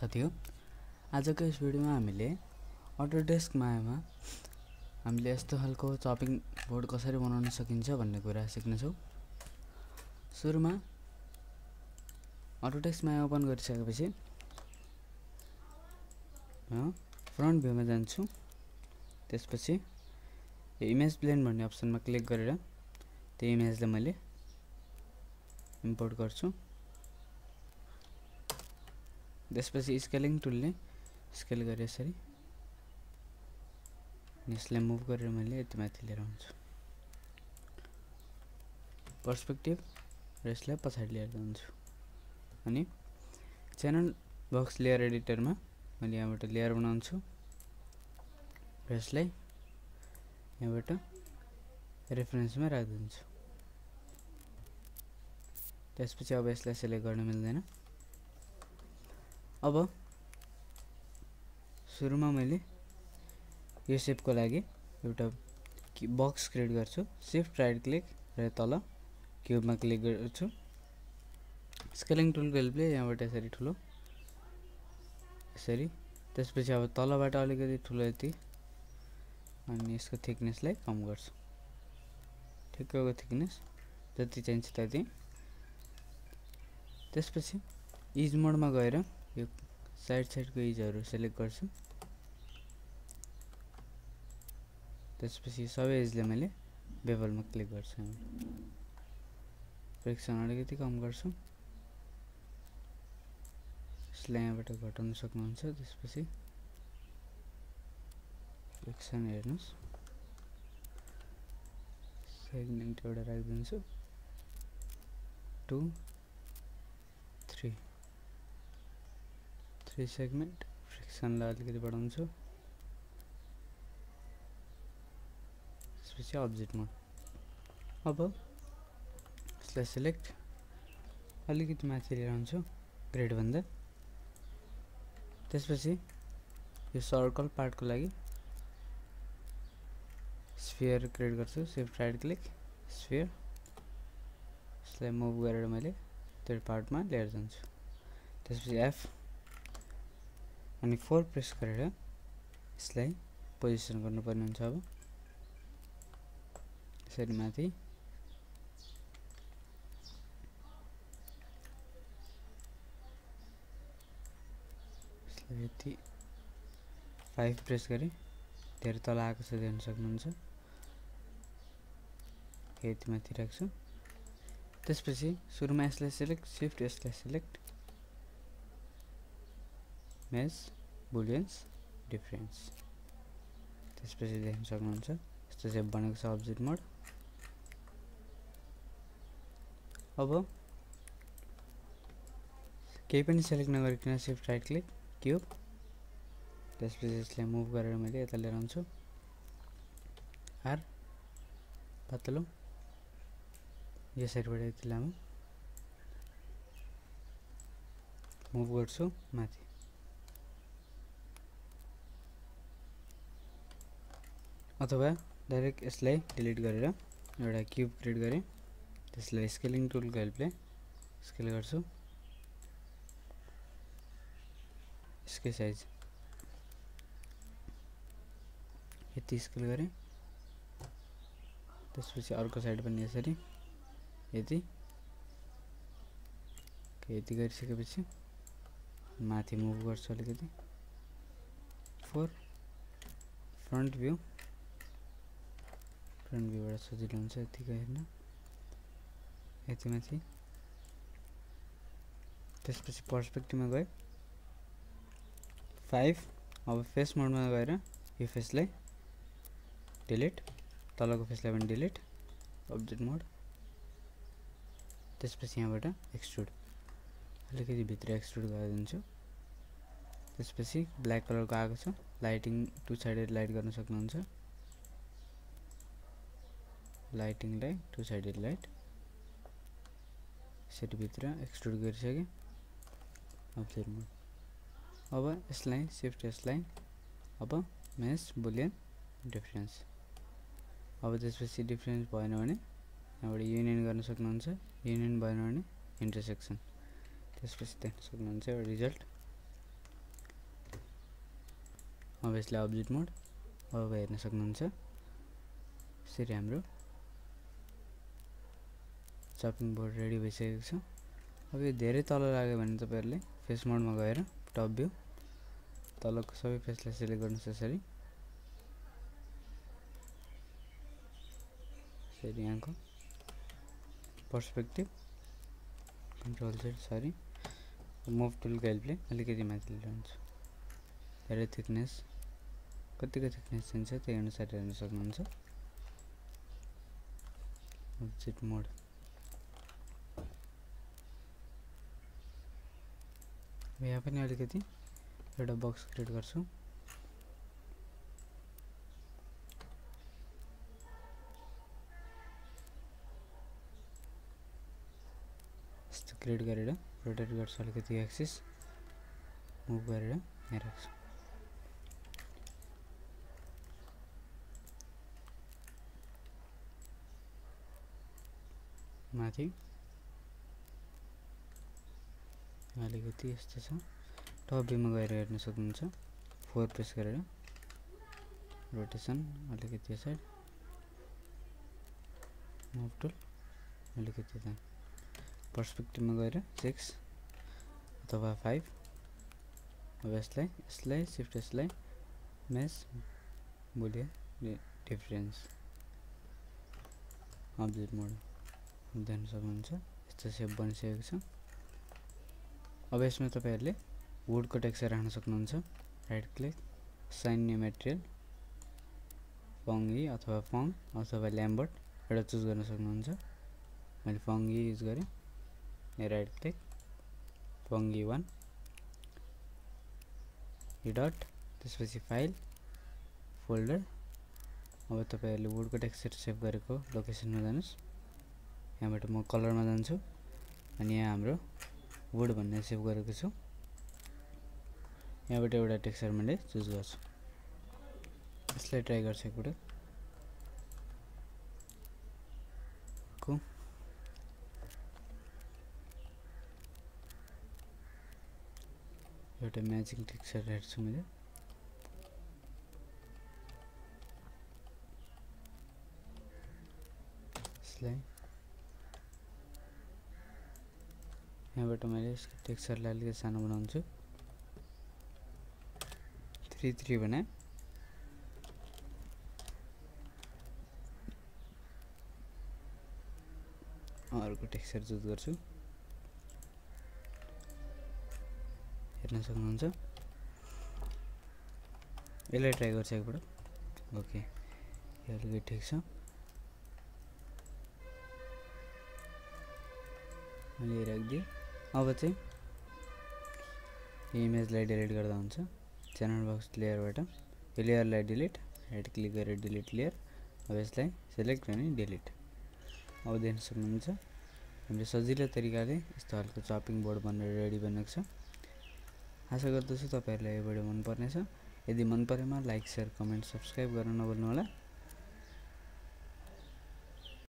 साथीहरु आजको यस भिडियोमा हामीले अटोडेस्क मायामा हामीले यस्तो खालको चपिङ बोर्ड कसरी बनाउन सकिन्छ भन्ने कुरा सिक्ने छौं। सुरुमा अटोडेस्क माया ओपन गरिसकेपछि फ्रन्ट भ्यूमा जान्छु। त्यसपछि यो इमेज ब्लेन्ड भन्ने अप्सनमा क्लिक गरेर त्यो इमेजलाई मैले इम्पोर्ट गर्छु। त्यसपछि स्केलिङ टुलले स्केल गरे यसरी यसलाई मुभ गरेर मैले यति माथि लिएर आउँछु। पर्सपेक्टिभ र यसलाई पछाडी लिएर जान्छु। अनि च्यानल बक्स लेयर एडिटरमा मैले यहाँबाट लेयर बनाउँछु र यसलाई यहाँबाट रेफरेन्समा राख्दिन्छु। त्यसपछि अब यसलाई सिलेक्ट गर्न मिल्दैन। अब सुरुमा मैले यो शेपको लागि एउटा बक्स क्रिएट गर्छु। शिफ्ट राइट क्लिक र तल क्यूबमा क्लिक गर्छु। स्केलिङ टुलको हेल्पले यहाँबाट यसरी ठुलो यसरी। त्यसपछि अब तलबाट अलिकति ठुलो यति अनि यसको थिकनेसलाई कम गर्छु। ठिक्कको थिकनेस जति चाहिन्छ त्यति। त्यसपछि इज मोडमा गएर यो साइडको इजहरु सिलेक्ट गर्छु। त्यसपछि सबै इजले मैले बेभलमा क्लिक गर्छु। फ्रिक्सन अलिकति कम गर्छु। यसलाई यहाँबाट घटाउन सक्नुहुन्छ। त्यसपछि फ्रिक्सन हेर्नुस् सेगमेन्ट एउटा राख्दिन्छु 2 3 सेगमेन्ट। फ्रिक्सनलाई अलिकति बढाउँछु। त्यसपछि अब्जेक्ट मोड। अब यसलाई सिलेक्ट अलिकति माथि लिएर आउँछु ग्रेड भन्दा। त्यसपछि यो सर्कल पार्टको लागि स्फियर क्रिएट गर्छु। Shift right click sphere. यसलाई मुभ गरेर मैले त्यो पार्टमा लिएर जान्छु। त्यसपछि एफ अनि 4 प्रेस गरेर यसलाई पोजिसन गर्नुपर्ने हुन्छ। अब यसरी माथि यसलाई यति 5 प्रेस गरे धेरै तल आएको छ देख्न सक्नुहुन्छ। यति माथि राख्छु। त्यसपछि सुरुमा यसलाई सिलेक्ट शिफ्ट यसलाई सिलेक्ट मेश बुलियन्स डिफरेन्स। त्यसपछि देख्न सक्नुहुन्छ यस्तो शेप बनेको छ अब्जेक्ट मोड। अब केही पनि सिलेक्ट नगरिकन शिफ्ट राइट क्लिक क्यूब। त्यसपछि यसलाई मुभ गरेर मैले यता लिएर आउँछु। आर पातलो यो साइडबाट यति लामो मुभ गर्छु माथि। अथवा डाइरेक्ट यसलाई डिलिट गरेर एउटा क्यूब क्रिएट गरे। त्यसलाई स्केलिङ टुलको हेल्पले स्केल गर्छु। यसको साइज यति स्केल गरे। त्यसपछि अर्को साइड पनि यसरी यति गरिसकेपछि माथि मुभ गर्छु अलिकति 4 फ्रन्ट भ्यूबाट सजिलो हुन्छ यतिको हेर्न यति माथि। त्यसपछि पर्सपेक्टिभमा गए 5। अब फेस मोडमा गएर यो फेसलाई डिलिट तलको फेसलाई पनि डिलिट अब्जेक्ट मोड। त्यसपछि यहाँबाट एक्सट्रुड अलिकति भित्र एक्सट्रुड गरिदिन्छु। त्यसपछि ब्ल्याक कलरको आएको छ लाइटिङ 2 साइडेड लाइट गर्न सक्नुहुन्छ। लाइटिङलाई 2 साइडेड लाइट यसरी भित्र एक्सट्रुड गरिसके अब्जेक्ट मोड। अब यसलाई शिफ्ट यसलाई अब मेश बुलियन डिफरेन्स। अब त्यसपछि डिफरेन्स भएन भने यहाँबाट युनियन गर्न सक्नुहुन्छ। युनियन भएन भने इन्टरसेक्सन। त्यसपछि देख्न सक्नुहुन्छ रिजल्ट अब यसलाई अब्जेक्ट मोड अब हेर्न सक्नुहुन्छ यसरी हाम्रो चपिङ बोर्ड रेडी भइसकेको छ। अब यो धेरै तल लाग्यो भने तपाईहरुले फेस मोडमा गएर टप भ्यू तलको सबै फेसलाई सिलेक्ट गर्नुस्। यसरी यहाँको पर्सपेक्टिभ कन्ट्रोल Z सरी मुभ टुलको हेल्पले अलिकति माथि ल्याउँछु। धेरै थिकनेस कतिको थिकनेस चाहिन्छ त्यही अनुसार हेर्न सक्नुहुन्छ। अब्जेक्ट मोड यहाँ पनि अलिकति एउटा बक्स क्रिएट गर्छु। यस्तो क्रिएट गरेर रोटेट गर्छु अलिकति एक्सिस मुभ गरेर यहाँ राख्छु। माथि अलिकति यस्तो छ। टप भ्यूमा गएर हेर्न सक्नुहुन्छ। 4 प्रेस गरेर रोटेसन अलिकति साइड मुभ टुल अलिकति त्यहाँ पर्सपेक्टिभमा गएर 6 अथवा 5। अब यसलाई शिफ्ट यसलाई मेस बुलियन डिफरेन्स अब्जेक्ट मोड देख्न सक्नुहुन्छ। यस्तो सेप बनिसकेको छ। अब यसमा तपाईहरुले वुडको टेक्सचर राख्न सक्नुहुन्छ। Right click sign new material फङ्गी अथवा फङ अथवा ल्याम्बर्ट एउटा चुज गर्न सक्नुहुन्छ। मैले फङ्गी युज गरे। यहाँ राइट क्लिक फङ्गी 1 यो डट त्यसपछि फाइल फोल्डर। अब तपाईहरुले वुडको टेक्सचर सेभ गरेको लोकेसनमा जानुस्। यहाँबाट म कलरमा जान्छु अनि यहाँ हाम्रो वुड भन्ने सेभ गरेको छु। यहाँबाट एउटा टेक्सचर मैले चुज गर्छु। यसलाई ट्राई गर्छु एकपटक। एउटा म्याचिङ टेक्सचर हेर्छु मैले। यसलाई यहाँबाट मैले यसको टेक्सचरलाई अलिकति सानो बनाउँछु। 3 बनाए। अर्को टेक्सचर चुज गर्छु। हेर्न सक्नुहुन्छ। यसलाई ट्राई गर्छु एकपटक। ओके यो अलिकति ठिक छ। मैले राखिदिएँ। अब चाहिँ यो इमेजलाई डिलिट गर्दा हुन्छ। च्यानल बक्स लेयरबाट यो लेयरलाई डिलिट राइट क्लिक गरेर डिलिट लेयर। अब यसलाई सिलेक्ट अनि डिलिट। अब देख्न सक्नुहुन्छ हामीले सजिलो तरिकाले यस्तो खालको चपिङ बोर्ड बनेर रेडी बनेको छ। आशा गर्दछु तपाईहरुलाई यो भिडियो मन पर्नेछ। यदि मन परेमा लाइक शेयर कमेन्ट सब्स्क्राइब गर्न नभुल्नु होला।